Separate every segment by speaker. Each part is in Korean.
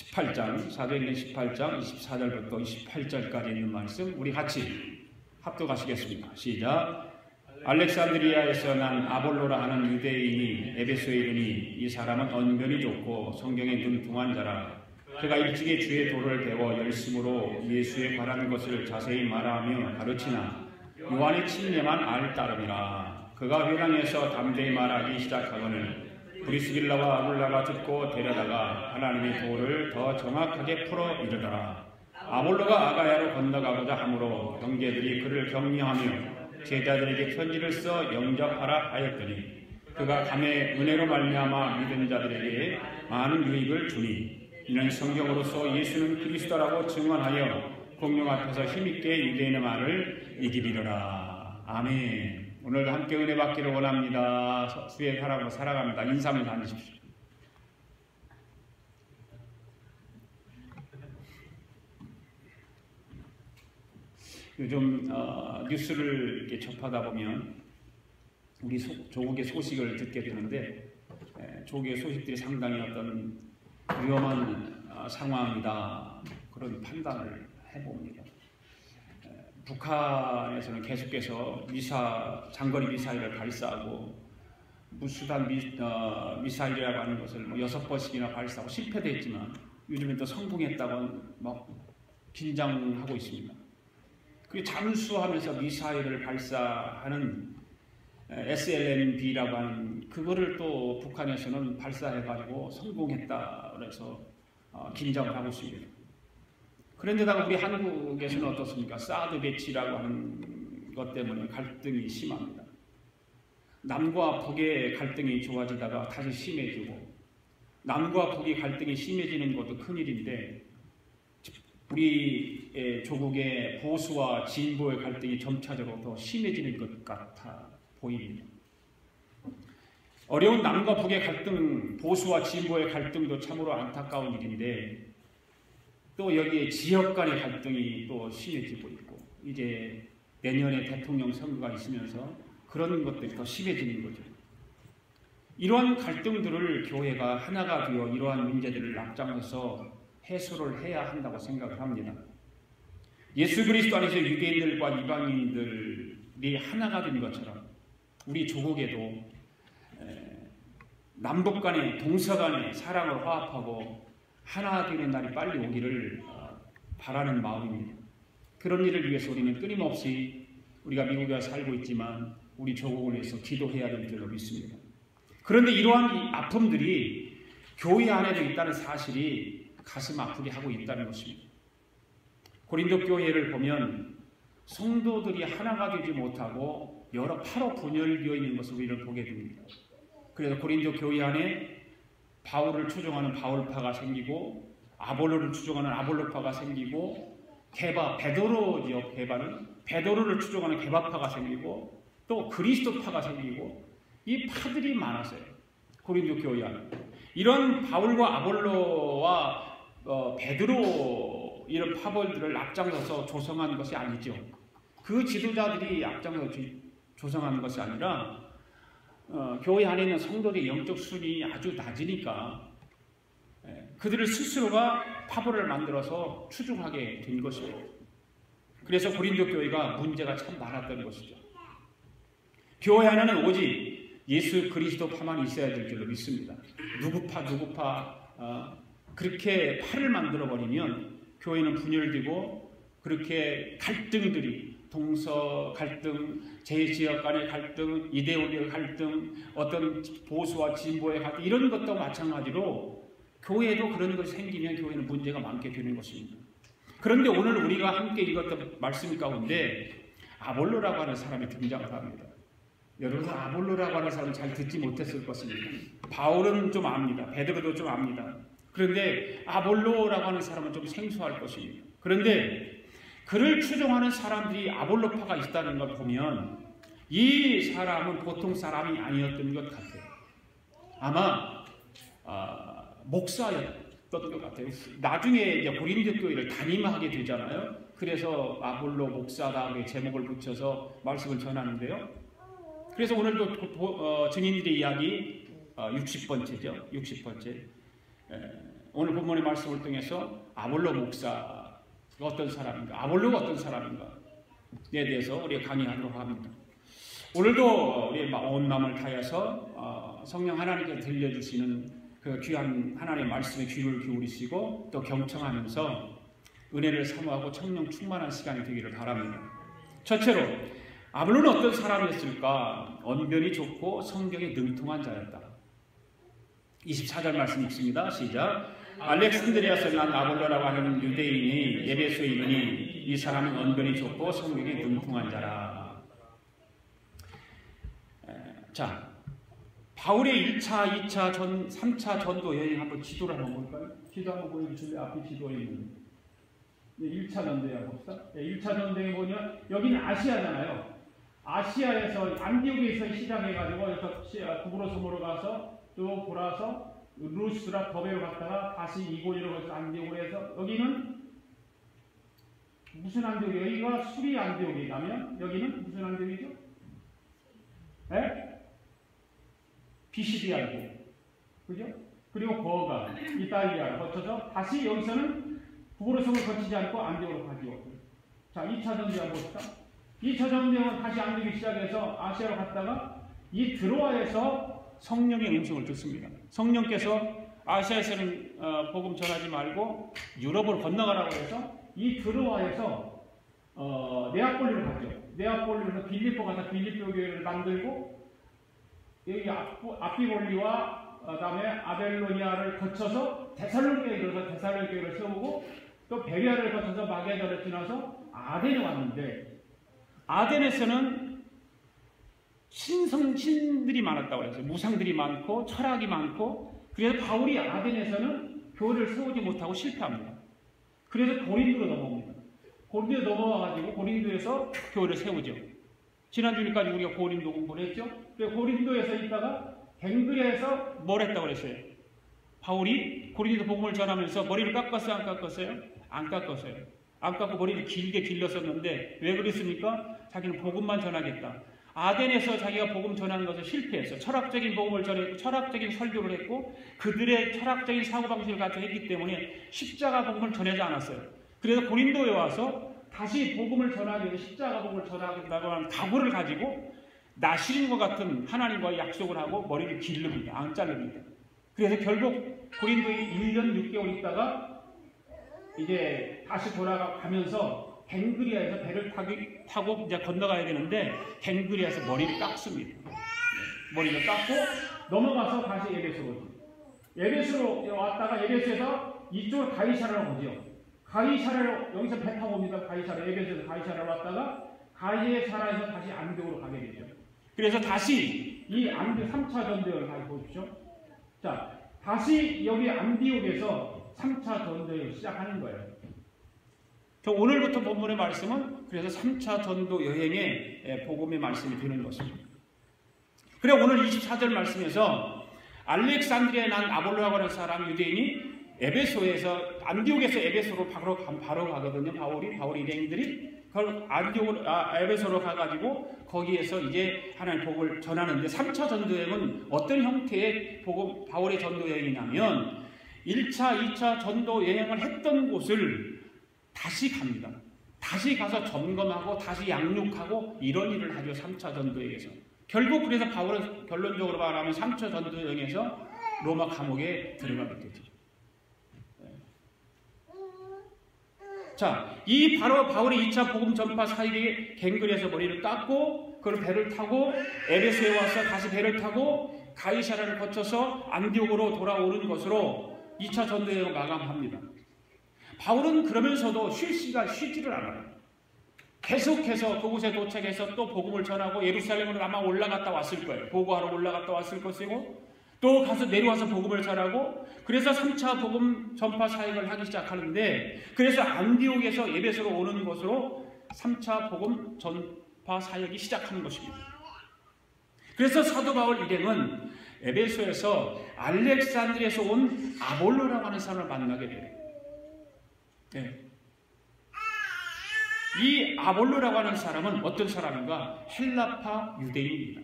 Speaker 1: 18장, 사도행전 18장 24절부터 28절까지 있는 말씀 우리 같이 합독하시겠습니다. 시작. 알렉산드리아에서 난 아볼로라 하는 유대인이 에베소에 이르니 이 사람은 언변이 좋고 성경에 능통한 자라. 그가 일찍이 주의 도를 배워 열심으로 예수에 관한 것을 자세히 말하며 가르치나 요한의 침례만 알 따름이라. 그가 회당에서 담대히 말하기 시작하거늘 브리스길라와 아굴라가 듣고 데려다가 하나님의 도를 더 정확하게 풀어 이르더라. 아볼로가 아가야로 건너가고자 하므로 형제들이 그를 격려하며 제자들에게 편지를 써 영접하라 하였더니 그가 감에 은혜로 말미암아 믿은 자들에게 많은 유익을 주니 이는 성경으로서 예수는 그리스도라고 증언하여 공룡 앞에서 힘있게 유대인의 말을 이기리라. 아멘. 오늘도 함께 은혜 받기를 원합니다. 주의 사랑으로 살아갑니다. 인사를 나누십시오. 요즘 뉴스를 이렇게 접하다 보면 우리 조국의 소식을 듣게 되는데 조국의 소식들이 상당히 어떤 위험한 상황이다 그런 판단을 해봅니다. 북한에서는 계속해서 장거리 미사일을 발사하고 무수단 미사일이라고 하는 것을 6번씩이나 발사하고 실패됐지만 요즘엔 또 성공했다고 막 긴장하고 있습니다. 그 잠수하면서 미사일을 발사하는 SLNB라고 하는 그거를 또 북한에서는 발사해가지고 성공했다 그래서 긴장을 하고 있습니다. 그런데다가 우리 한국에서는 어떻습니까? 사드 배치라고 하는 것 때문에 갈등이 심합니다. 남과 북의 갈등이 좋아지다가 다시 심해지고 남과 북의 갈등이 심해지는 것도 큰일인데 우리 조국의 보수와 진보의 갈등이 점차적으로 더 심해지는 것 같아 보입니다. 어려운 남과 북의 갈등, 보수와 진보의 갈등도 참으로 안타까운 일인데 또 여기에 지역 간의 갈등이 또 심해지고 있고 이제 내년에 대통령 선거가 있으면서 그런 것들이 더 심해지는 거죠. 이러한 갈등들을 교회가 하나가 되어 이러한 문제들을 앞장서서 해소를 해야 한다고 생각을 합니다. 예수 그리스도 안에서 유대인들과 이방인들이 하나가 된 것처럼 우리 조국에도 남북 간의 동서 간의 사랑을 화합하고 하나 되는 날이 빨리 오기를 바라는 마음입니다. 그런 일을 위해서 우리는 끊임없이 우리가 미국에 살고 있지만 우리 조국을 위해서 기도해야 될 줄로 믿습니다. 그런데 이러한 이 아픔들이 교회 안에도 있다는 사실이 가슴 아프게 하고 있다는 것입니다. 고린도 교회를 보면 성도들이 하나가 되지 못하고 여러 파로 분열되어 있는 것을 우리는 보게 됩니다. 그래서 고린도 교회 안에 바울을 추종하는 바울파가 생기고 아볼로를 추종하는 아볼로파가 생기고 베드로지요. 베드로를 추종하는 게바파가 생기고 또 그리스도파가 생기고 이 파들이 많았어요. 고린도 교회 안에. 이런 바울과 아볼로와 베드로 이런 파벌들을 앞장서서 조성한 것이 아니죠. 그 지도자들이 앞장서서 조성한 것이 아니라 교회 안에 있는 성도들의 영적 수준이 아주 낮으니까 그들을 스스로가 파벌을 만들어서 추종하게 된 것입니다. 그래서 고린도 교회가 문제가 참 많았던 것이죠. 교회 안에는 오직 예수 그리스도파만 있어야 될 줄로 믿습니다. 누구파 그렇게 파를 만들어버리면 교회는 분열되고 그렇게 갈등들이 동서 갈등, 제지역 간의 갈등, 이데올리의 갈등, 어떤 보수와 진보의 갈등 이런 것도 마찬가지로 교회에도 그런 것이 생기면 교회는 문제가 많게 되는 것입니다. 그런데 오늘 우리가 함께 읽었던 말씀 가운데 아볼로라고 하는 사람이 등장을 합니다. 여러분 아볼로라고 하는 사람은 잘 듣지 못했을 것입니다. 바울은 좀 압니다. 베드로도 좀 압니다. 그런데 아볼로라고 하는 사람은 좀 생소할 것입니다. 그런데 그를 추종하는 사람들이 아볼로파가 있다는 걸 보면 이 사람은 보통 사람이 아니었던 것 같아요. 아마 목사였던 것 같아요. 나중에 이제 고린도 교회를 담임하게 되잖아요. 그래서 아볼로 목사다 제목을 붙여서 말씀을 전하는데요. 그래서 오늘도 증인들의 이야기 60번째죠. 60번째. 오늘 본문의 말씀을 통해서 아볼로 목사가 어떤 사람인가, 아볼로가 어떤 사람인가에 대해서 우리가 강의하도록 합니다. 오늘도 우리 온 마음을 다해서 성령 하나님께서 들려주시는 그 귀한 하나님의 말씀에 귀를 기울이시고 또 경청하면서 은혜를 사모하고 성령 충만한 시간이 되기를 바랍니다. 첫째로 아볼로는 어떤 사람이었을까? 언변이 좋고 성경에 능통한 자였다. 24절 말씀 읽습니다. 시작. 알렉산드리아에서 난 아볼로라고 하는 유대인이 에베소에 이르니 이 사람은 언변이 좋고 성경에 능통한 자라. 자, 바울의 1차, 2차, 3차 전도 여행 한번 지도를 한번 볼까요? 지도 한번 보여주실래요? 앞에 지도에 있는 1차 전도여행 봅시다. 1차 전도여행 보면 여기는 아시아잖아요. 아시아에서 안디옥에서 시작해가지고 구브로스으로 가서 또 돌아서 루스라 더베로 갔다가 다시 이고니로 가서 안디옥으로 해서 여기는 무슨 안디옥? 여기가 수리 안디옥이라면 여기는 무슨 안디옥이죠? 네? 비시디 안디옥. 그죠? 그리고 거가 이탈리아를 거쳐서 다시 여기서는 구브로스를 거치지 않고 안디옥으로 가지고. 자, 2차 전도여행 봅시다. 2차 전도여행은 다시 안디옥이 시작해서 아시아로 갔다가 이 드로아에서 성령의 음성을 듣습니다. 성령께서 아시아에서는 복음 전하지 말고 유럽으로 건너가라고 해서 이 드로아에서 네아폴리로 가죠. 네아폴리에서 빌립보 가서 빌립보 교회를 만들고 여기 아피볼리와 그다음에 아벨로니아를 거쳐서 데살로니가에 이르러서 데살로니가를 세우고 또 베리아를 거쳐서 마게도를 지나서 아덴에 왔는데 아덴에서는 신들이 많았다고 했어요. 무상들이 많고 철학이 많고 그래서 바울이 아덴에서는 교회를 세우지 못하고 실패합니다. 그래서 고린도로 넘어옵니다. 고린도에 넘어와가지고 고린도에서 교회를 세우죠. 지난주까지 우리가 고린도 공부를 했죠. 그래서 고린도에서 있다가 갱그리아에서 뭘 했다고 그랬어요? 바울이 고린도 복음을 전하면서 머리를 깎았어요? 안 깎았어요? 안 깎았어요. 안 깎고 머리를 길게 길렀었는데 왜 그랬습니까? 자기는 복음만 전하겠다. 아덴에서 자기가 복음 전하는 것을 실패했어. 철학적인 복음을 전했고 철학적인 설교를 했고 그들의 철학적인 사고방식을 가지고 했기 때문에 십자가 복음을 전하지 않았어요. 그래서 고린도에 와서 다시 복음을 전하기 위해서 십자가 복음을 전하겠다고 하는 각오를 가지고 나시린과 같은 하나님과의 약속을 하고 머리를 기릅니다. 안 자릅니다. 그래서 결국 고린도에 1년 6개월 있다가 이제 다시 돌아가면서 갱그리아에서 배를 타고 이제 건너가야 되는데 갱그리아에서 머리를 깎습니다. 머리를 깎고 넘어가서 다시 에베소로 오죠. 에베소로 왔다가 에베소에서 이쪽으로 가이사라로 오죠. 가이사라로 여기서 배 타고 옵니다. 가이사라 에베소에서 가이사라로 왔다가 가이사라에서 다시 안디옥으로 가게 되죠. 그래서 다시 이 안디옥 3차 전도여행을 다시 보십시오. 자, 다시 여기 안디옥에서 3차 전도여행을 시작하는 거예요. 오늘부터 본문의 말씀은 그래서 3차 전도 여행의 복음의 말씀이 되는 것입니다. 그래 오늘 24절 말씀에서 알렉산드리아에 난 아볼로라고 하는 사람 유대인이 에베소에서 안디옥에서 에베소로 바로 가거든요. 바울이 일행들이 안디옥으로 에베소로 가가지고 거기에서 이제 하나님의 복음을 전하는데 3차 전도 여행은 어떤 형태의 복음 바울의 전도 여행이냐면 1차, 2차 전도 여행을 했던 곳을 다시 갑니다. 다시 가서 점검하고 다시 양육하고 이런 일을 하죠. 3차 전도여행에서. 결국 그래서 바울은 결론적으로 말하면 3차 전도여행에서 로마 감옥에 들어가게 되죠. 자, 이 바로 바울의 2차 복음 전파 사역에 갱그리아에서 머리를 깎고 그걸 배를 타고 에베소에 와서 다시 배를 타고 가이사라를 거쳐서 안디옥으로 돌아오는 것으로 2차 전도여행을 마감합니다. 바울은 그러면서도 쉬지를 않아요. 계속해서 그곳에 도착해서 또 복음을 전하고 예루살렘으로 아마 올라갔다 왔을 거예요. 보고하러 올라갔다 왔을 것이고 또 가서 내려와서 복음을 전하고 그래서 3차 복음 전파 사역을 하기 시작하는데 그래서 안디옥에서 에베소로 오는 것으로 3차 복음 전파 사역이 시작하는 것입니다. 그래서 사도 바울 일행은 에베소에서 알렉산드리아에서 온 아볼로라고 하는 사람을 만나게 돼요. 네. 이 아볼로라고 하는 사람은 어떤 사람인가? 헬라파 유대인입니다.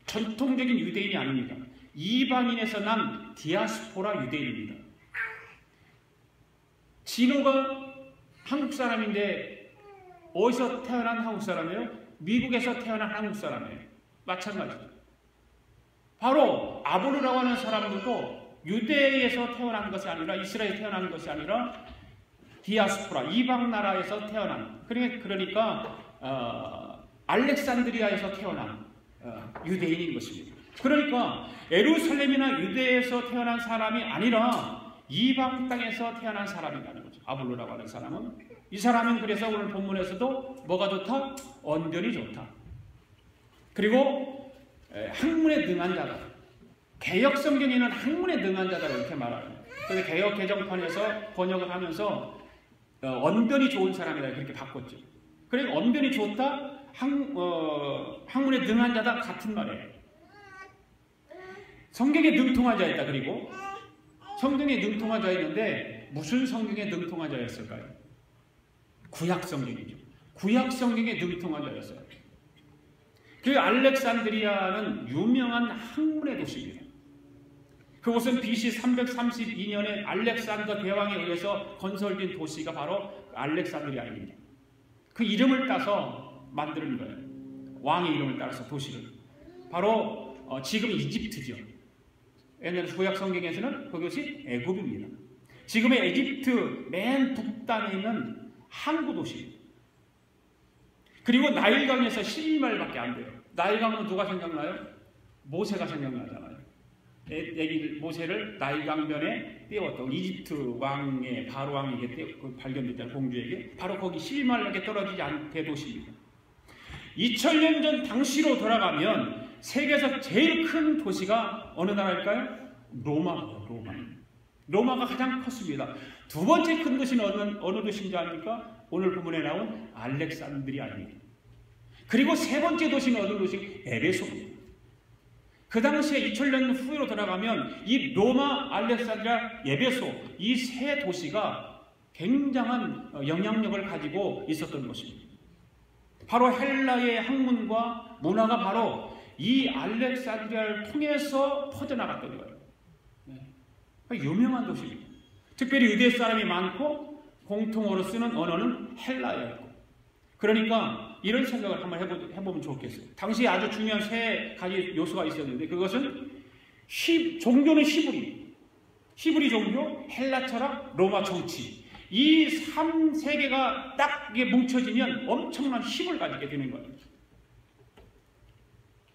Speaker 1: 전통적인 유대인이 아닙니다. 이방인에서 난 디아스포라 유대인입니다. 진호가 한국 사람인데 어디서 태어난 한국 사람이에요? 미국에서 태어난 한국 사람이에요. 마찬가지죠. 바로 아볼로라고 하는 사람들도 유대에서 태어난 것이 아니라 이스라엘에서 태어난 것이 아니라 디아스포라, 이방 나라에서 태어난, 그러니까 알렉산드리아에서 태어난 유대인인 것입니다. 그러니까 예루살렘이나 유대에서 태어난 사람이 아니라 이방 땅에서 태어난 사람이라는 거죠. 아볼로라고 하는 사람은. 이 사람은 그래서 오늘 본문에서도 뭐가 좋다? 언변이 좋다. 그리고 학문에 능한 자다. 개역 성경에는 학문에 능한 자다 이렇게 말합니다. 그래서 개역 개정판에서 번역을 하면서 언변이 좋은 사람이다 그렇게 바꿨죠. 그러니까 언변이 좋다, 학문에 능한 자다 같은 말이에요. 성경에 능통한 자였다. 그리고 성경에 능통한 자였는데 무슨 성경에 능통한 자였을까요? 구약 성경이죠. 구약 성경에 능통한 자였어요. 그 알렉산드리아는 유명한 학문의 도시입니다. 그곳은 BC 332년에 알렉산더 대왕에 의해서 건설된 도시가 바로 알렉산드리아입니다. 그 이름을 따서 만드는 거예요. 왕의 이름을 따라서 도시를. 바로 지금 이집트죠. 왜냐하면 구약 성경에서는 그것이 애굽입니다. 지금의 이집트 맨 북단에 있는 항구 도시입니다. 그리고 나일강에서 12마일밖에 안 돼요. 나일강은 누가 생각나요? 모세가 생각나잖아요. 모세를 나일강변에 띄웠던 이집트 왕의 바로 왕에게 발견됐잖아요. 공주에게. 바로 거기 12마일밖에 떨어지지 않은 대도시입니다. 2000년 전 당시로 돌아가면 세계에서 제일 큰 도시가 어느 나라일까요? 로마가 가장 컸습니다. 두 번째 큰 도시는 어느 도시인지 아닙니까? 오늘 본문에 나온 알렉산드리아입니다. 그리고 세 번째 도시는 어느 도시? 에베소입니다. 그 당시에 2000년 후로 돌아가면 이 로마, 알렉산드리아, 에베소 이 세 도시가 굉장한 영향력을 가지고 있었던 것입니다. 바로 헬라의 학문과 문화가 바로 이 알렉산드리아를 통해서 퍼져나갔던 거예요. 유명한 도시입니다. 특별히 유대 사람이 많고 공통어로 쓰는 언어는 헬라어였고, 그러니까 이런 생각을 한번 해보면 좋겠어요. 당시에 아주 중요한 세 가지 요소가 있었는데 그것은 종교는 히브리 종교, 헬라 철학, 로마 정치, 이 3세계가 딱 뭉쳐지면 엄청난 힘을 가지게 되는 거예요.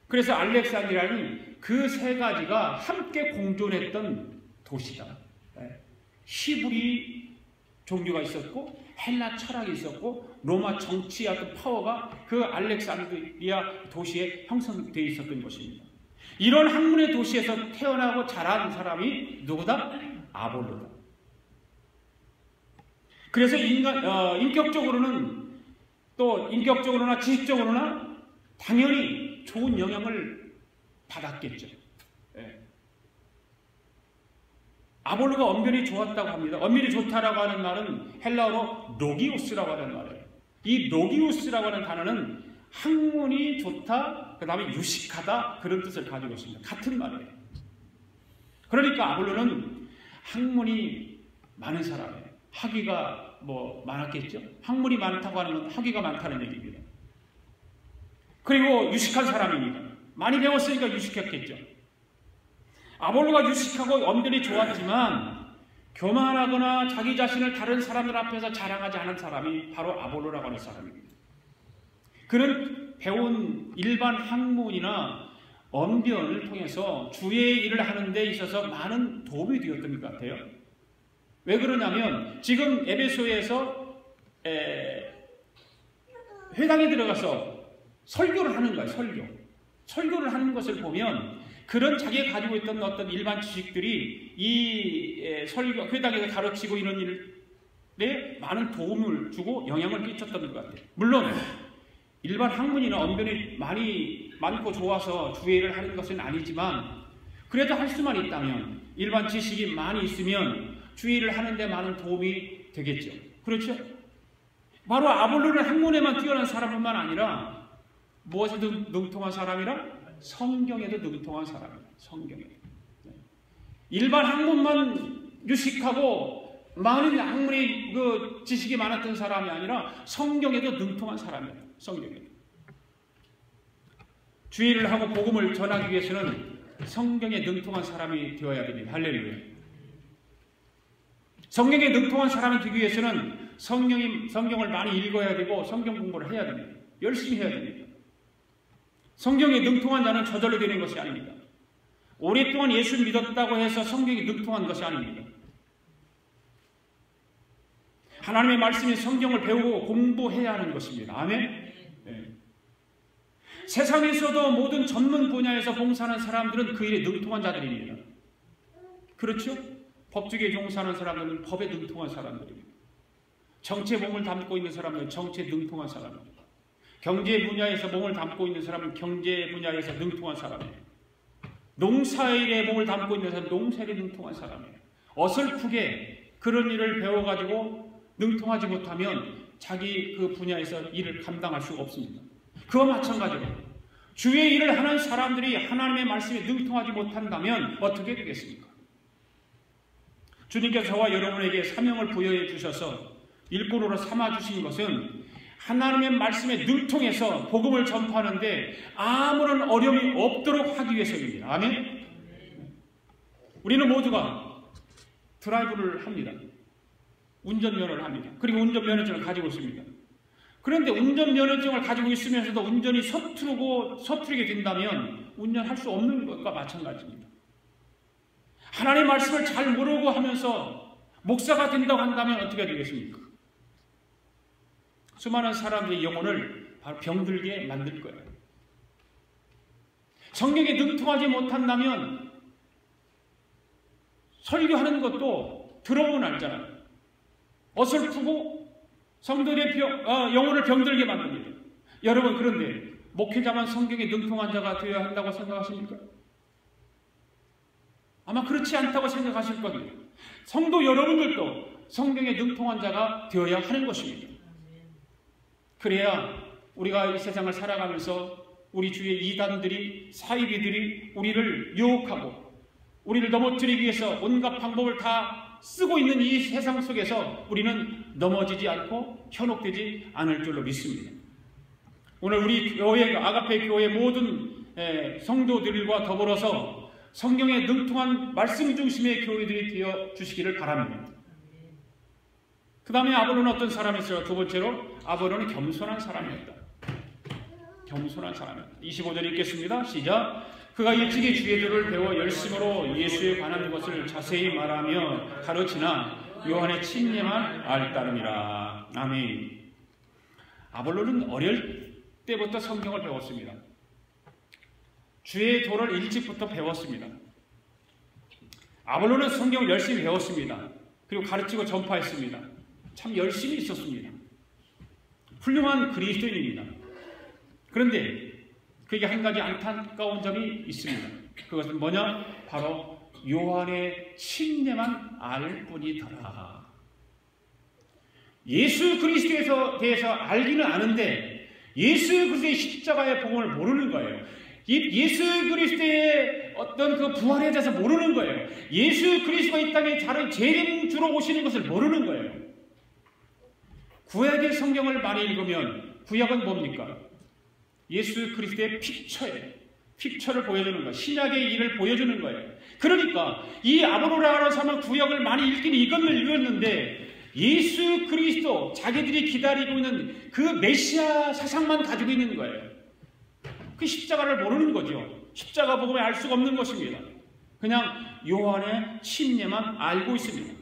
Speaker 1: 그래서 알렉산드리아는 그 세 가지가 함께 공존했던 도시다. 히브리 종교가 있었고 헬라 철학이 있었고 로마 정치의 어떤 파워가 그 알렉산드리아 도시에 형성되어 있었던 것입니다. 이런 학문의 도시에서 태어나고 자란 사람이 누구다? 아볼로다. 그래서 인격적으로는 또 인격적으로나 지식적으로나 당연히 좋은 영향을 받았겠죠. 아볼로가 언변이 좋았다고 합니다. 언변이 좋다라고 하는 말은 헬라어로 로기우스라고 하는 말이에요. 이 로기우스라고 하는 단어는 학문이 좋다, 그 다음에 유식하다 그런 뜻을 가지고 있습니다. 같은 말이에요. 그러니까 아볼로는 학문이 많은 사람이에요. 학위가 많았겠죠. 학문이 많다고 하는 건 학위가 많다는 얘기입니다. 그리고 유식한 사람입니다. 많이 배웠으니까 유식했겠죠. 아볼로가 유식하고 언변이 좋았지만 교만하거나 자기 자신을 다른 사람들 앞에서 자랑하지 않은 사람이 바로 아볼로라고 하는 사람입니다. 그는 배운 일반 학문이나 언변을 통해서 주의 일을 하는 데 있어서 많은 도움이 되었던 것 같아요. 왜 그러냐면 지금 에베소에서 회당에 들어가서 설교를 하는 거예요. 설교를 하는 것을 보면 그런 자기가 가지고 있던 어떤 일반 지식들이 이 회당에서 가르치고 이런 일에 많은 도움을 주고 영향을 끼쳤던 것 같아요. 물론 일반 학문이나 언변이 많고 좋아서 주의를 하는 것은 아니지만 그래도 할 수만 있다면 일반 지식이 많이 있으면 주의를 하는데 많은 도움이 되겠죠. 그렇죠? 바로 아볼로는 학문에만 뛰어난 사람뿐만 아니라 무엇에도 능통한 사람이라 성경에도 능통한 사람입니다. 성경에. 일반 학문만 유식하고 많은 학문의 그 지식이 많았던 사람이 아니라 성경에도 능통한 사람이에요. 성경에. 주의를 하고 복음을 전하기 위해서는 성경에 능통한 사람이 되어야 됩니다. 할렐루야. 성경에 능통한 사람이 되기 위해서는 성경을 많이 읽어야 되고 성경 공부를 해야 됩니다. 열심히 해야 됩니다. 성경에 능통한 자는 저절로 되는 것이 아닙니다. 오랫동안 예수 믿었다고 해서 성경이 능통한 것이 아닙니다. 하나님의 말씀인 성경을 배우고 공부해야 하는 것입니다. 아멘. 네. 세상에서도 모든 전문 분야에서 봉사하는 사람들은 그 일에 능통한 자들입니다. 그렇죠? 법조계에 종사하는 사람들은 법에 능통한 사람들입니다. 정치에 몸을 담고 있는 사람은 정치에 능통한 사람입니다. 경제 분야에서 몸을 담고 있는 사람은 경제 분야에서 능통한 사람이에요. 농사일에 몸을 담고 있는 사람은 농사일에 능통한 사람이에요. 어설프게 그런 일을 배워가지고 능통하지 못하면 자기 그 분야에서 일을 감당할 수가 없습니다. 그와 마찬가지로 주의 일을 하는 사람들이 하나님의 말씀에 능통하지 못한다면 어떻게 되겠습니까? 주님께서 저와 여러분에게 사명을 부여해 주셔서 일꾼으로 삼아 주신 것은 하나님의 말씀에 능통해서 복음을 전파하는데 아무런 어려움이 없도록 하기 위해서입니다. 아멘? 우리는 모두가 드라이브를 합니다. 운전면허를 합니다. 그리고 운전면허증을 가지고 있습니다. 그런데 운전면허증을 가지고 있으면서도 운전이 서투르게 된다면 운전할 수 없는 것과 마찬가지입니다. 하나님의 말씀을 잘 모르고 하면서 목사가 된다고 한다면 어떻게 되겠습니까? 수많은 사람들의 영혼을 바로 병들게 만들 거예요. 성경에 능통하지 못한다면 설교하는 것도 들어보면 알잖아요. 어설프고 성도의 영혼을 병들게 만듭니다. 여러분, 그런데 목회자만 성경에 능통한 자가 되어야 한다고 생각하십니까? 아마 그렇지 않다고 생각하실 겁니다. 성도 여러분들도 성경에 능통한 자가 되어야 하는 것입니다. 그래야 우리가 이 세상을 살아가면서 우리 주위의 이단들이, 사이비들이 우리를 유혹하고 우리를 넘어뜨리기 위해서 온갖 방법을 다 쓰고 있는 이 세상 속에서 우리는 넘어지지 않고 현혹되지 않을 줄로 믿습니다. 오늘 우리 교회, 아가페 교회 모든 성도들과 더불어서 성경에 능통한 말씀 중심의 교회들이 되어 주시기를 바랍니다. 그 다음에 아볼로는 어떤 사람이었어요? 두 번째로 아볼로는 겸손한 사람이었다. 겸손한 사람이었다. 25절 읽겠습니다. 시작. 그가 일찍이 주의 도를 배워 열심으로 예수에 관한 것을 자세히 말하며 가르치나 요한의 침례만 알 따름이라. 아멘. 아볼로는 어릴 때부터 성경을 배웠습니다. 주의 도를 일찍부터 배웠습니다. 아볼로는 성경을 열심히 배웠습니다. 그리고 가르치고 전파했습니다. 참 열심히 있었습니다. 훌륭한 그리스도인입니다. 그런데 그게 한 가지 안타까운 점이 있습니다. 그것은 뭐냐? 바로 요한의 침례만 알 뿐이더라. 예수 그리스도에 대해서 알기는 아는데 예수 그리스도의 십자가의 복음을 모르는 거예요. 예수 그리스도의 어떤 그 부활에 대해서 모르는 거예요. 예수 그리스도가 이 땅에 재림주로 오시는 것을 모르는 거예요. 구약의 성경을 많이 읽으면 구약은 뭡니까? 예수 그리스도의 픽처예요. 픽처를 보여주는 거예요. 신약의 일을 보여주는 거예요. 그러니까 이 아볼로라는 사람은 구약을 많이 읽긴 읽었는데 예수 그리스도, 자기들이 기다리고 있는 그 메시아 사상만 가지고 있는 거예요. 그 십자가를 모르는 거죠. 십자가 복음에 알 수가 없는 것입니다. 그냥 요한의 침례만 알고 있습니다.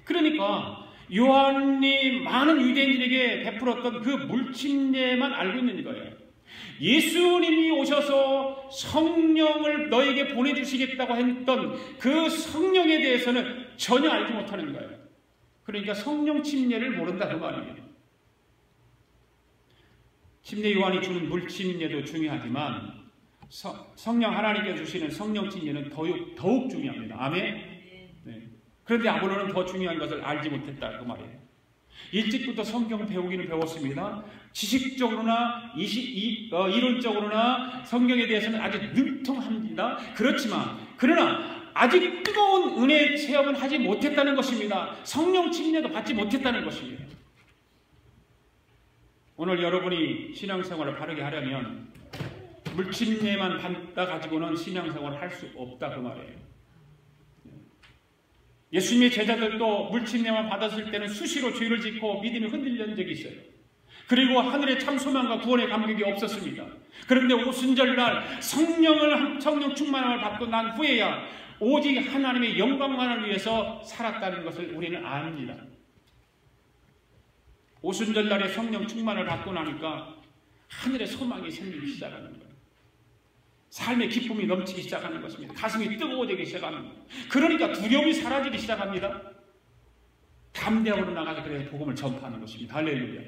Speaker 1: 그러니까 요한이 많은 유대인들에게 베풀었던 그 물침례만 알고 있는 거예요. 예수님이 오셔서 성령을 너에게 보내주시겠다고 했던 그 성령에 대해서는 전혀 알지 못하는 거예요. 그러니까 성령 침례를 모른다 그 말입니다. 침례 요한이 주는 물침례도 중요하지만 성령 하나님께서 주시는 성령 침례는 더욱 중요합니다. 아멘. 네. 그런데 아볼로는 더 중요한 것을 알지 못했다 그 말이에요. 일찍부터 성경 배우기는 배웠습니다. 지식적으로나 이론적으로나 성경에 대해서는 아주 능통합니다. 그렇지만 그러나 아직 뜨거운 은혜의 체험을 하지 못했다는 것입니다. 성령 침례도 받지 못했다는 것입니다. 오늘 여러분이 신앙생활을 바르게 하려면 물침례만 받다 가지고는 신앙생활을 할 수 없다 그 말이에요. 예수님의 제자들도 물침례만 받았을 때는 수시로 죄를 짓고 믿음이 흔들린 적이 있어요. 그리고 하늘의 참 소망과 구원의 감격이 없었습니다. 그런데 오순절날 성령 충만함을 받고 난 후에야 오직 하나님의 영광만을 위해서 살았다는 것을 우리는 압니다. 오순절날에 성령 충만을 받고 나니까 하늘의 소망이 생기기 시작하는 거예요. 삶의 기쁨이 넘치기 시작하는 것입니다. 가슴이 뜨거워지기 시작하는 거예요. 그러니까 두려움이 사라지기 시작합니다. 담대함으로 나가서 그래서 복음을 전파하는 것입니다. 할렐루야.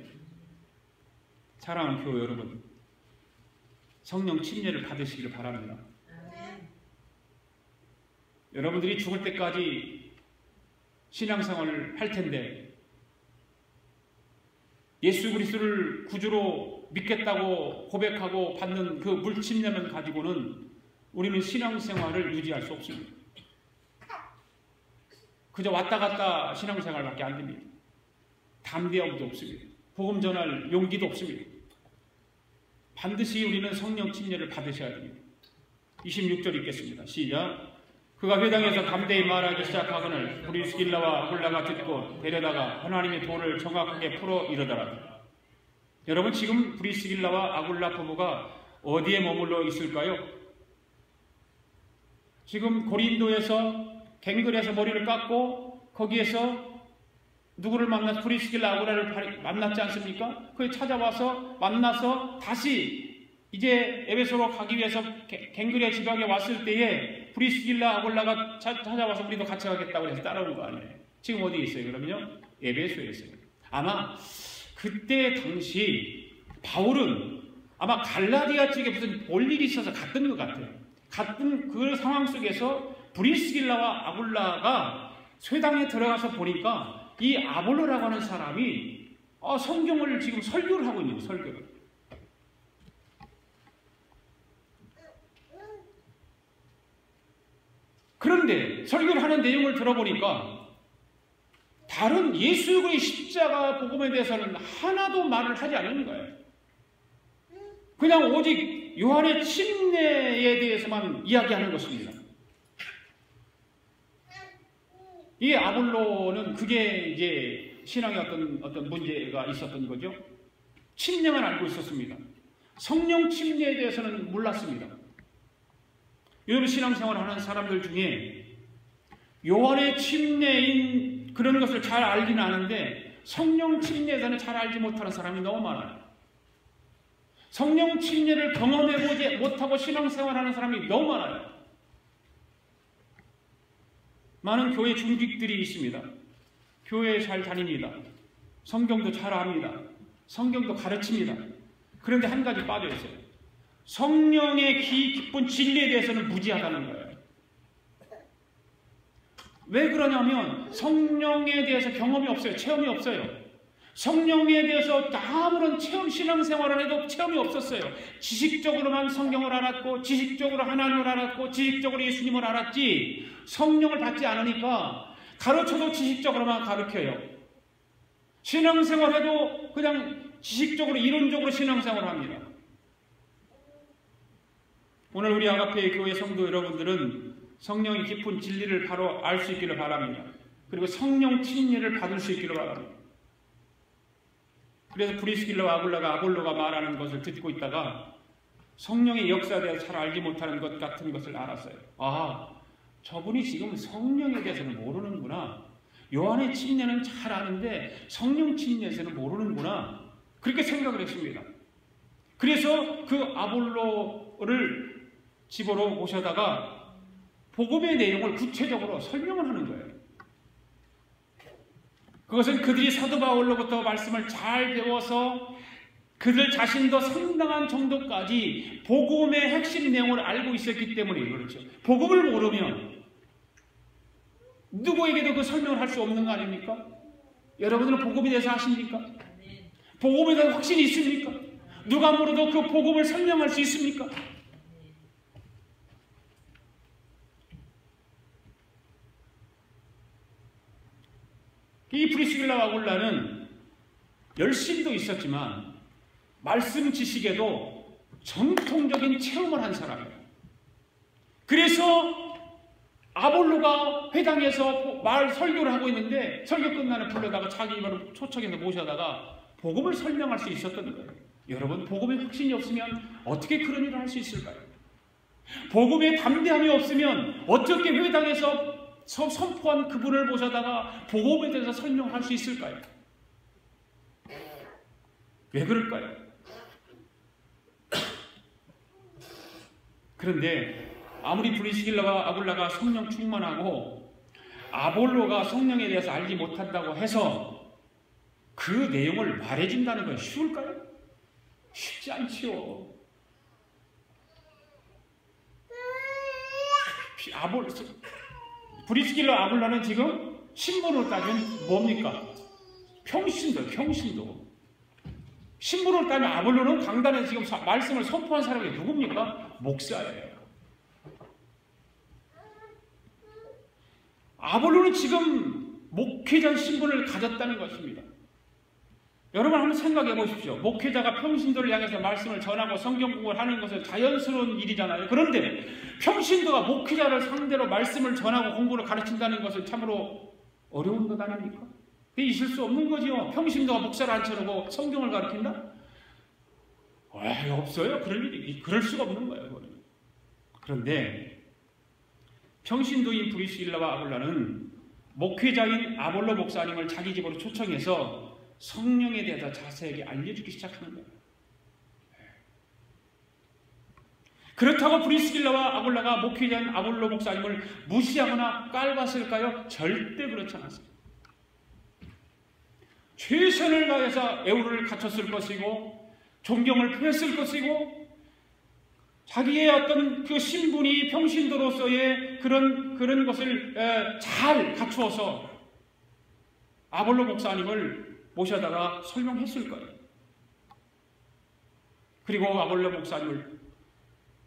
Speaker 1: 사랑하는 교회 여러분, 성령 침례를 받으시기를 바랍니다. 여러분들이 죽을 때까지 신앙생활을 할 텐데 예수 그리스도를 구주로 믿겠다고 고백하고 받는 그 물침례만 가지고는 우리는 신앙생활을 유지할 수 없습니다. 그저 왔다 갔다 신앙생활밖에 안 됩니다. 담대함도 없습니다. 복음 전할 용기도 없습니다. 반드시 우리는 성령 침례를 받으셔야 됩니다. 26절 읽겠습니다. 시작. 그가 회당에서 담대히 말하기 시작하거늘 브리스길라와 아굴라가 듣고 데려다가 하나님의 도를 정확하게 풀어 이르더라. 여러분, 지금 브리스길라와 아굴라 부부가 어디에 머물러 있을까요? 지금 고린도에서 갱글에서 머리를 깎고 거기에서 누구를 만나서 브리스길라 아굴라를 만났지 않습니까? 그에 찾아와서 만나서 다시 이제 에베소로 가기 위해서 갱글의 지방에 왔을 때에 브리스길라 아굴라가 찾아와서 우리도 같이 가겠다고 해서 따라온 거 아니에요. 지금 어디에 있어요? 그러면요, 에베소에 있어요. 아마 그때 당시 바울은 아마 갈라디아 쪽에 무슨 볼 일이 있어서 갔던 것 같아요. 같은 그 상황 속에서 브리스길라와 아굴라가 쇠당에 들어가서 보니까 이 아볼로라고 하는 사람이 성경을 지금 설교를 하고 있는 거예요. 설교를. 그런데 설교를 하는 내용을 들어보니까 다른 예수 그리스도의 십자가 복음에 대해서는 하나도 말을 하지 않는 거예요. 그냥 오직 요한의 침례에 대해서만 이야기하는 것입니다. 이 아볼로는 그게 이제 신앙의 어떤 문제가 있었던 거죠. 침례만 알고 있었습니다. 성령 침례에 대해서는 몰랐습니다. 여러분, 신앙생활 하는 사람들 중에 요한의 침례인 그런 것을 잘 알긴 아는데 성령 침례에 대해서는 잘 알지 못하는 사람이 너무 많아요. 성령 침례를 경험해보지 못하고 신앙생활하는 사람이 너무 많아요. 많은 교회 중직들이 있습니다. 교회에 잘 다닙니다. 성경도 잘 압니다. 성경도 가르칩니다. 그런데 한 가지 빠져 있어요. 성령의 깊은 진리에 대해서는 무지하다는 거예요. 왜 그러냐면 성령에 대해서 경험이 없어요. 체험이 없어요. 성령에 대해서 아무런 신앙생활을 해도 체험이 없었어요. 지식적으로만 성경을 알았고, 지식적으로 하나님을 알았고, 지식적으로 예수님을 알았지 성령을 받지 않으니까 가르쳐도 지식적으로만 가르쳐요. 신앙생활해도 그냥 지식적으로 이론적으로 신앙생활을 합니다. 오늘 우리 아가페 교회 성도 여러분들은 성령의 깊은 진리를 바로 알 수 있기를 바랍니다. 그리고 성령 침례를 받을 수 있기를 바랍니다. 그래서 브리스길라와 아볼로가 말하는 것을 듣고 있다가 성령의 역사에 대해서 잘 알지 못하는 것 같은 것을 알았어요. 아, 저분이 지금 성령에 대해서는 모르는구나. 요한의 침례는 잘 아는데 성령 침례에 대해서는 모르는구나. 그렇게 생각을 했습니다. 그래서 그 아볼로를 집으로 모셔다가 복음의 내용을 구체적으로 설명을 하는 거예요. 그것은 그들이 사도 바울로부터 말씀을 잘 배워서 그들 자신도 상당한 정도까지 복음의 핵심 내용을 알고 있었기 때문에 그렇죠. 복음을 모르면 누구에게도 그 설명을 할 수 없는 거 아닙니까? 여러분들은 복음에 대해서 아십니까? 복음에 대한 확신이 있습니까? 누가 물어도 그 복음을 설명할 수 있습니까? 이 브리스길라와 아굴라는 열심도 있었지만 말씀 지식에도 정통적인 체험을 한 사람이에요. 그래서 아볼로가 회당에서 설교를 하고 있는데 설교 끝나는 불러다가 자기 입으로 초청해서 모셔다가 복음을 설명할 수 있었던 거예요. 여러분, 복음에 확신이 없으면 어떻게 그런 일을 할 수 있을까요? 복음에 담대함이 없으면 어떻게 회당에서 선포한 그분을 모셔다가 복음에 대해서 설명할 수 있을까요? 왜 그럴까요? 그런데 아무리 브리스길라와 아굴라가 성령 충만하고 아볼로가 성령에 대해서 알지 못한다고 해서 그 내용을 말해준다는 건 쉬울까요? 쉽지 않지요. 브리스길라 아굴라는 지금 신분으로 따지면 뭡니까? 평신도. 신분으로 따지면 아볼로는 강단에 지금 말씀을 선포한 사람이 누굽니까? 목사예요. 아볼로는 지금 목회자 신분을 가졌다는 것입니다. 여러분 한번 생각해 보십시오. 목회자가 평신도를 향해서 말씀을 전하고 성경 공부를 하는 것은 자연스러운 일이잖아요. 그런데 평신도가 목회자를 상대로 말씀을 전하고 공부를 가르친다는 것은 참으로 어려운 것 아닙니까? 그게 있을 수 없는 거죠. 평신도가 목사를 앉혀놓고 성경을 가르친다? 왜 없어요? 그럴 수가 없는 거예요. 그거는. 그런데 평신도인 브리스길라와 아굴라는 목회자인 아볼로 목사님을 자기 집으로 초청해서 성령에 대해서 자세하게 알려주기 시작하는 거예요. 그렇다고 브리스길라와 아굴라가 목회자인 아볼로 목사님을 무시하거나 깔봤을까요? 절대 그렇지 않았어요. 최선을 다해서 애우를 갖췄을 것이고 존경을 표했을 것이고 자기의 어떤 그 신분이 평신도로서의 그런 것을 잘 갖추어서 아볼로 목사님을 모셔다가 설명했을 거예요. 그리고 아볼로 목사님을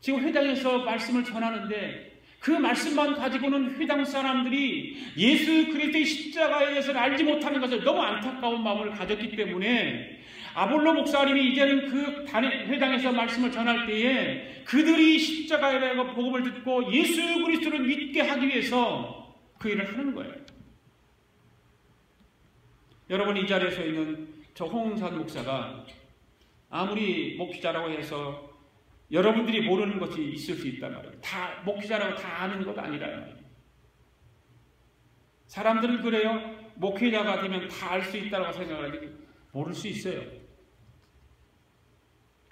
Speaker 1: 지금 회당에서 말씀을 전하는데 그 말씀만 가지고는 회당 사람들이 예수 그리스도의 십자가에 대해서는 알지 못하는 것을 너무 안타까운 마음을 가졌기 때문에 아볼로 목사님이 이제는 그 회당에서 말씀을 전할 때에 그들이 십자가에 대한 복음을 듣고 예수 그리스도를 믿게 하기 위해서 그 일을 하는 거예요. 여러분 이 자리에 서 있는 저 홍은산 목사가 아무리 목회자라고 해서 여러분들이 모르는 것이 있을 수 있단 말이에요. 다 목회자라고 다 아는 것 아니라는 말이에요. 사람들은 그래요. 목회자가 되면 다 알 수 있다고 생각을 하는데 모를 수 있어요.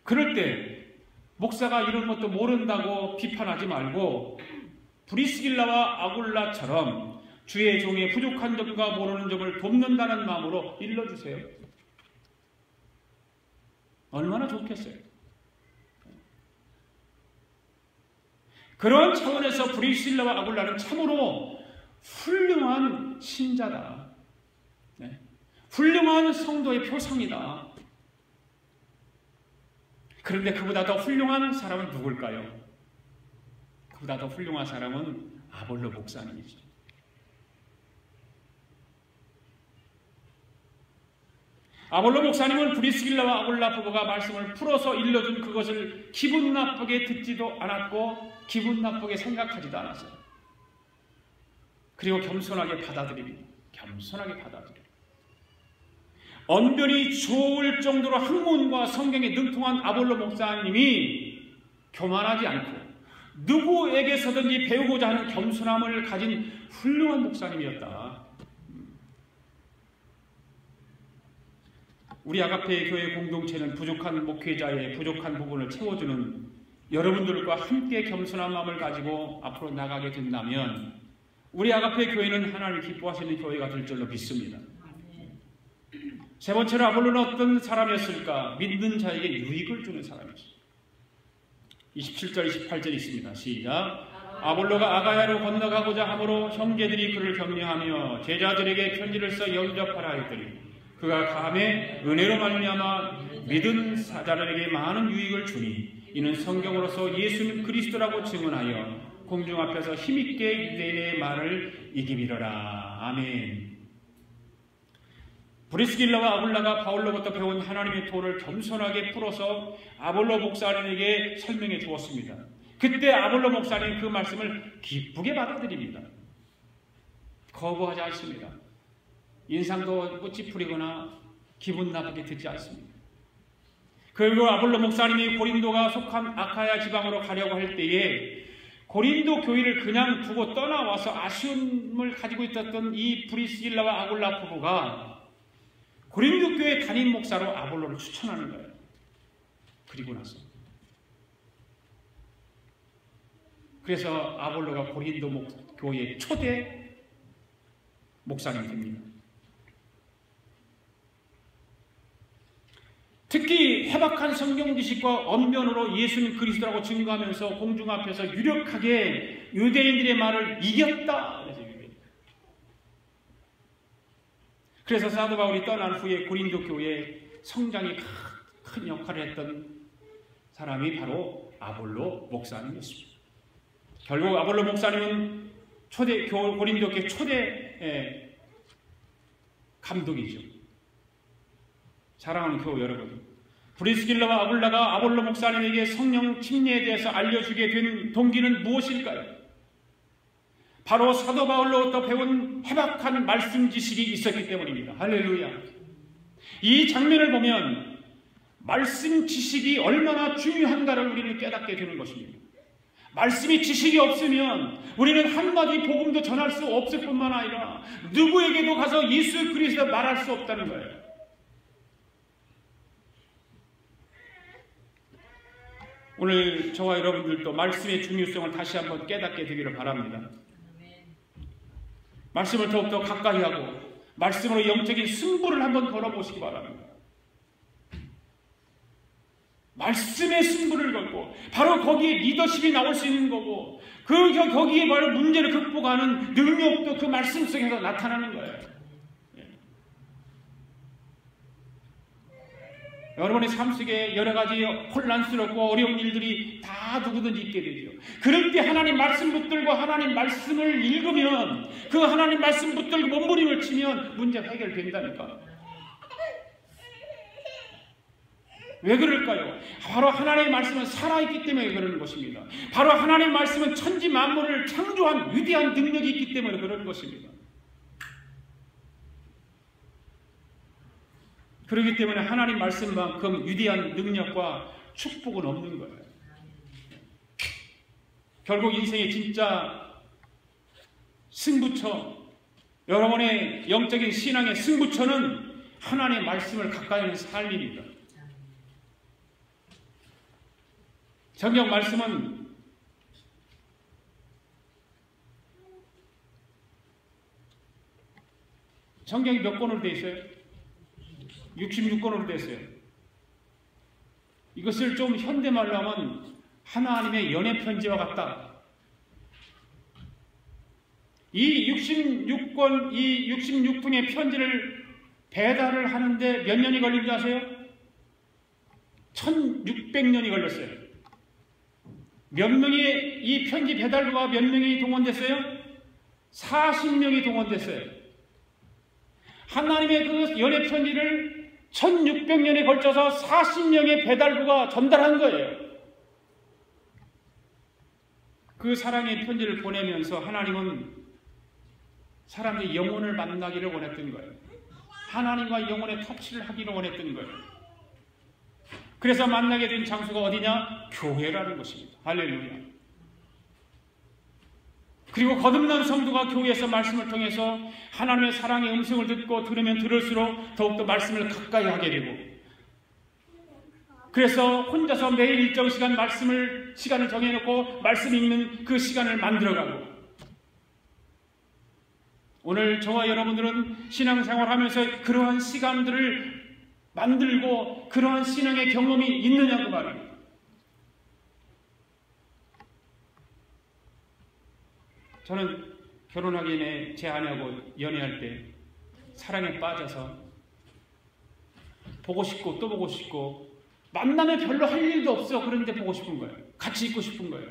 Speaker 1: 그럴 때 목사가 이런 것도 모른다고 비판하지 말고 브리스길라와 아굴라처럼 주의 종의 부족한 점과 모르는 점을 돕는다는 마음으로 일러주세요. 얼마나 좋겠어요. 그런 차원에서 브리스길라와 아굴라는 참으로 훌륭한 신자다. 네. 훌륭한 성도의 표상이다. 그런데 그보다 더 훌륭한 사람은 누굴까요? 그보다 더 훌륭한 사람은 아볼로 목사님이죠. 아볼로 목사님은 브리스길라와 아굴라 부부가 말씀을 풀어서 일러준 그것을 기분 나쁘게 듣지도 않았고 기분 나쁘게 생각하지도 않았어요. 그리고 겸손하게 받아들입니다. 겸손하게 받아들여요. 언변이 좋을 정도로 학문과 성경에 능통한 아볼로 목사님이 교만하지 않고 누구에게서든지 배우고자 하는 겸손함을 가진 훌륭한 목사님이었다. 우리 아가페 교회 공동체는 부족한 목회자의 부족한 부분을 채워주는 여러분들과 함께 겸손한 마음을 가지고 앞으로 나가게 된다면 우리 아가페 교회는 하나님을 기뻐하시는 교회가 될 줄로 믿습니다. 세 번째로 아볼로는 어떤 사람이었을까? 믿는 자에게 유익을 주는 사람이었습니다. 27절 28절 있습니다. 시작. 아볼로가 아가야로 건너가고자 하므로 형제들이 그를 격려하며 제자들에게 편지를 써 영접하라 했더니 그가 감에 은혜로 말미암아 믿은 사자들에게 많은 유익을 주니 이는 성경으로서 예수는 그리스도라고 증언하여 공중 앞에서 힘있게 유대인의 말을 이기미러라. 아멘. 브리스길라와 아굴라가 바울로부터 배운 하나님의 도를 겸손하게 풀어서 아볼로 목사님에게 설명해 주었습니다. 그때 아볼로 목사님은 그 말씀을 기쁘게 받아들입니다. 거부하지 않습니다. 인상도 찌푸리거나 기분 나쁘게 듣지 않습니다. 그리고 아볼로 목사님이 고린도가 속한 아카야 지방으로 가려고 할 때에 고린도 교회를 그냥 두고 떠나와서 아쉬움을 가지고 있었던 이 브리스길라와 아굴라 부부가 고린도 교회 담임 목사로 아볼로를 추천하는 거예요. 그리고 나서 그래서 아볼로가 고린도 교회의 초대 목사님이 됩니다. 특히 해박한 성경 지식과 언변으로 예수님 그리스도라고 증거하면서 공중 앞에서 유력하게 유대인들의 말을 이겼다. 그래서 사도 바울이 떠난 후에 고린도 교회에 성장에 큰 역할을 했던 사람이 바로 아볼로 목사님이었습니다. 결국 아볼로 목사님은 고린도 교회 초대 감독이죠. 사랑하는 교우 여러분, 브리스길라와 아굴라가 아볼로 목사님에게 성령 침례에 대해서 알려주게 된 동기는 무엇일까요? 바로 사도 바울로부터 배운 해박한 말씀 지식이 있었기 때문입니다. 할렐루야. 이 장면을 보면 말씀 지식이 얼마나 중요한가를 우리는 깨닫게 되는 것입니다. 말씀이 지식이 없으면 우리는 한마디 복음도 전할 수 없을 뿐만 아니라 누구에게도 가서 예수 그리스도 말할 수 없다는 거예요. 오늘 저와 여러분들도 말씀의 중요성을 다시 한번 깨닫게 되기를 바랍니다. 말씀을 더욱더 가까이 하고 말씀으로 영적인 승부를 한번 걸어보시기 바랍니다. 말씀의 승부를 걸고 바로 거기에 리더십이 나올 수 있는 거고 거기에 바로 문제를 극복하는 능력도 그 말씀 속에서 나타나는 거예요. 여러분의 삶 속에 여러 가지 혼란스럽고 어려운 일들이 다 누구든지 있게 되죠. 그럴 때 하나님 말씀 붙들고 하나님 말씀을 읽으면 그 하나님 말씀 붙들고 몸부림을 치면 문제 해결된다니까. 왜 그럴까요? 바로 하나님의 말씀은 살아있기 때문에 그러는 것입니다. 바로 하나님의 말씀은 천지 만물을 창조한 위대한 능력이 있기 때문에 그러는 것입니다. 그렇기 때문에 하나님 말씀만큼 위대한 능력과 축복은 없는 거예요. 결국 인생의 진짜 승부처, 여러분의 영적인 신앙의 승부처는 하나님의 말씀을 가까이 하는 삶입니다. 성경 말씀은 성경이 몇 권으로 되어 있어요? 66권으로 되어 있어요. 이것을 좀 현대말로 하면 하나님의 연애 편지와 같다. 이 66권, 이 66분의 편지를 배달을 하는데 몇 년이 걸린 줄 아세요? 1600년이 걸렸어요. 몇 명이 이 편지 배달부가 몇 명이 동원됐어요? 40명이 동원됐어요. 하나님의 그 연애 편지를 1600년에 걸쳐서 40명의 배달부가 전달한 거예요. 그 사랑의 편지를 보내면서 하나님은 사람의 영혼을 만나기를 원했던 거예요. 하나님과 영혼의 터치를 하기를 원했던 거예요. 그래서 만나게 된 장소가 어디냐? 교회라는 것입니다. 할렐루야. 그리고 거듭난 성도가 교회에서 말씀을 통해서 하나님의 사랑의 음성을 듣고 들으면 들을수록 더욱더 말씀을 가까이 하게 되고, 그래서 혼자서 매일 일정 시간 시간을 정해놓고 말씀 읽는 그 시간을 만들어가고, 오늘 저와 여러분들은 신앙생활 하면서 그러한 시간들을 만들고 그러한 신앙의 경험이 있느냐고 말입니다. 저는 결혼하기 전에 제 아내하고 연애할 때 사랑에 빠져서 보고 싶고 또 보고 싶고, 만나면 별로 할 일도 없어. 그런데 보고 싶은 거예요. 같이 있고 싶은 거예요.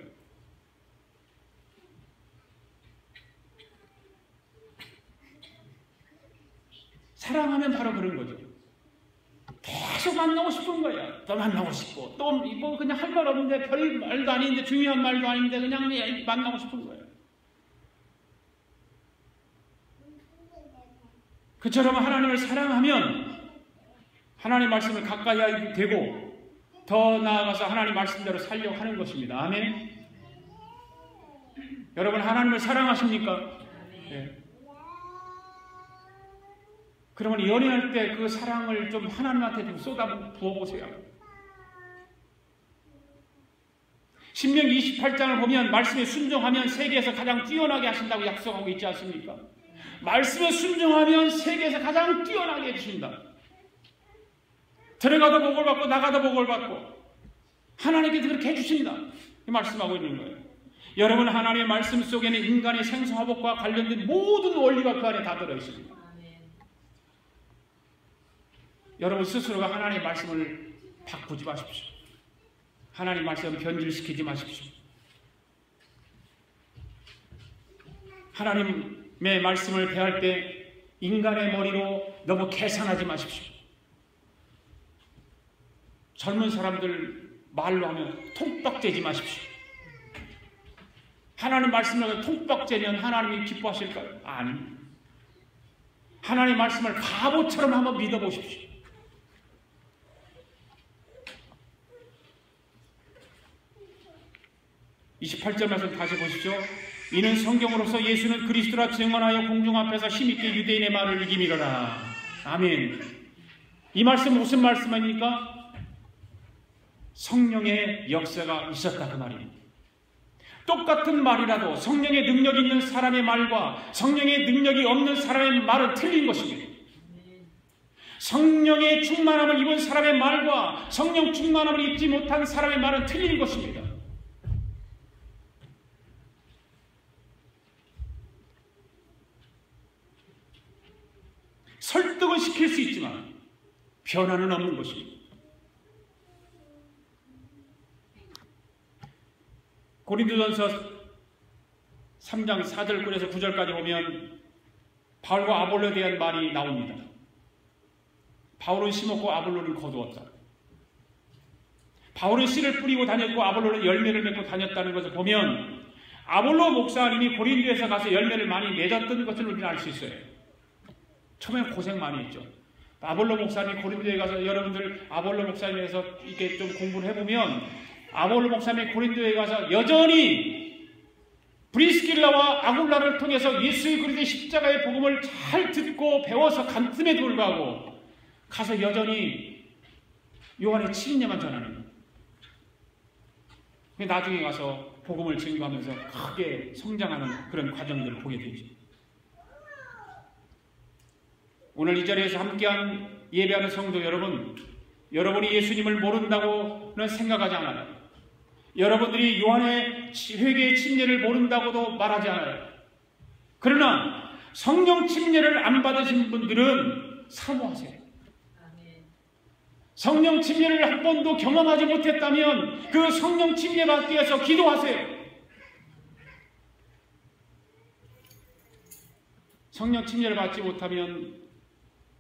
Speaker 1: 사랑하면 바로 그런 거죠. 계속 만나고 싶은 거야. 또 만나고 싶고, 또 뭐 그냥 할 말 없는데, 별 말도 아닌데, 중요한 말도 아닌데, 그냥 만나고 싶은 거예요. 그처럼 하나님을 사랑하면 하나님 말씀을 가까이 하게 되고, 더 나아가서 하나님 말씀대로 살려고 하는 것입니다. 아멘. 여러분, 하나님을 사랑하십니까? 네. 그러면 연애할 때 그 사랑을 좀 하나님한테 좀 쏟아 부어보세요. 신명기 28장을 보면 말씀에 순종하면 세계에서 가장 뛰어나게 하신다고 약속하고 있지 않습니까? 말씀에 순종하면 세계에서 가장 뛰어나게 해주신다. 들어가도 복을 받고 나가도 복을 받고 하나님께서 그렇게 해주신다. 이 말씀하고 있는 거예요. 여러분, 하나님의 말씀 속에는 인간의 생사화복과 관련된 모든 원리가 그 안에 다 들어있습니다. 여러분 스스로가 하나님의 말씀을 바꾸지 마십시오. 하나님의 말씀을 변질시키지 마십시오. 하나님의 말씀을 배울 때 인간의 머리로 너무 계산하지 마십시오. 젊은 사람들 말로 하면 통박대지 마십시오. 하나님 말씀을 통박대면 하나님이 기뻐하실까요? 아닙니다. 하나님 말씀을 바보처럼 한번 믿어보십시오. 28절 말씀 다시 보십시오. 이는 성경으로서 예수는 그리스도라 증언하여 공중 앞에서 힘있게 유대인의 말을 이기미러라. 아멘. 이 말씀 무슨 말씀입니까? 성령의 역사가 있었다 그 말입니다. 똑같은 말이라도 성령의 능력이 있는 사람의 말과 성령의 능력이 없는 사람의 말은 틀린 것입니다. 성령의 충만함을 입은 사람의 말과 성령 충만함을 입지 못한 사람의 말은 틀린 것입니다. 설득은 시킬 수 있지만 변화는 없는 것입니다. 고린도전서 3장 4절에서 9절까지 보면 바울과 아볼로에 대한 말이 나옵니다. 바울은 심었고 아볼로는 거두었다. 바울은 씨를 뿌리고 다녔고 아볼로는 열매를 맺고 다녔다는 것을 보면 아볼로 목사님이 고린도에서 가서 열매를 많이 맺었던 것을 우리는 알 수 있어요. 처음에 고생 많이 했죠. 아볼로 목사님이 고린도에 가서 여러분들 아볼로 목사님에서 이렇게 좀 공부를 해보면 아볼로 목사님이 고린도에 가서 여전히 브리스길라와 아굴라를 통해서 예수 그리스도의 십자가의 복음을 잘 듣고 배워서 간틈에도 불구하고 가서 여전히 요한의 침례만 전하는 거예요. 나중에 가서 복음을 증거하면서 크게 성장하는 그런 과정들을 보게 되죠. 오늘 이 자리에서 함께한 예배하는 성도 여러분, 여러분이 예수님을 모른다고는 생각하지 않아요. 여러분들이 요한의 회개의 침례를 모른다고도 말하지 않아요. 그러나 성령 침례를 안 받으신 분들은 사모하세요. 성령 침례를 한 번도 경험하지 못했다면 그 성령 침례 받기 위해서 기도하세요. 성령 침례를 받지 못하면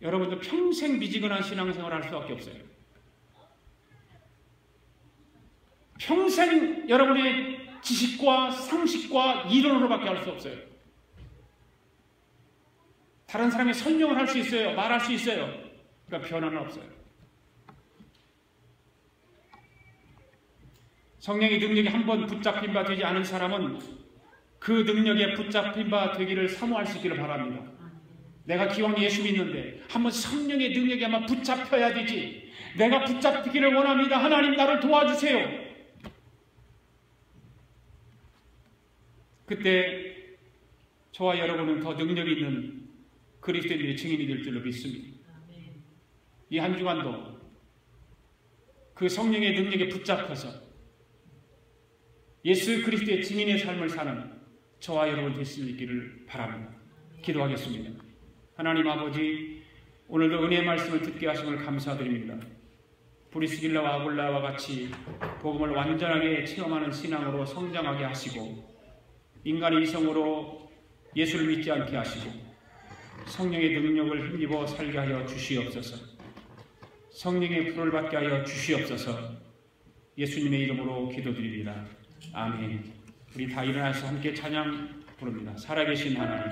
Speaker 1: 여러분들 평생 미지근한 신앙생활을 할 수밖에 없어요. 평생 여러분의 지식과 상식과 이론으로밖에 할 수 없어요. 다른 사람이 설명을 할 수 있어요. 말할 수 있어요. 그러니까 변화는 없어요. 성령의 능력이 한번 붙잡힌 바 되지 않은 사람은 그 능력에 붙잡힌 바 되기를 사모할 수 있기를 바랍니다. 내가 기왕 예수 믿는데 한번 성령의 능력에 한번 붙잡혀야 되지. 내가 붙잡히기를 원합니다. 하나님 나를 도와주세요. 그때 저와 여러분은 더 능력 있는 그리스도인들의 증인이 될 줄로 믿습니다. 이 한 주간도 그 성령의 능력에 붙잡혀서 예수 그리스도의 증인의 삶을 사는 저와 여러분 될 수 있기를 바랍니다. 기도하겠습니다. 하나님 아버지, 오늘도 은혜의 말씀을 듣게 하심을 감사드립니다. 브리스길라와 아굴라와 같이 복음을 완전하게 체험하는 신앙으로 성장하게 하시고 인간의 이성으로 예수를 믿지 않게 하시고 성령의 능력을 힘입어 살게 하여 주시옵소서. 성령의 불을 받게 하여 주시옵소서. 예수님의 이름으로 기도드립니다. 아멘. 우리 다 일어나서 함께 찬양 부릅니다. 살아계신 하나님.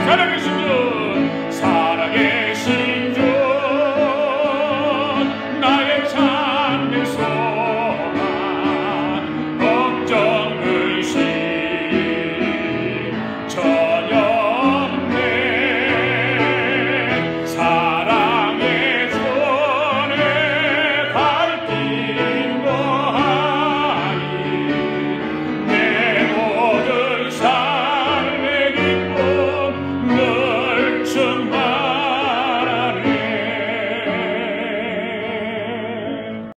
Speaker 2: 사랑해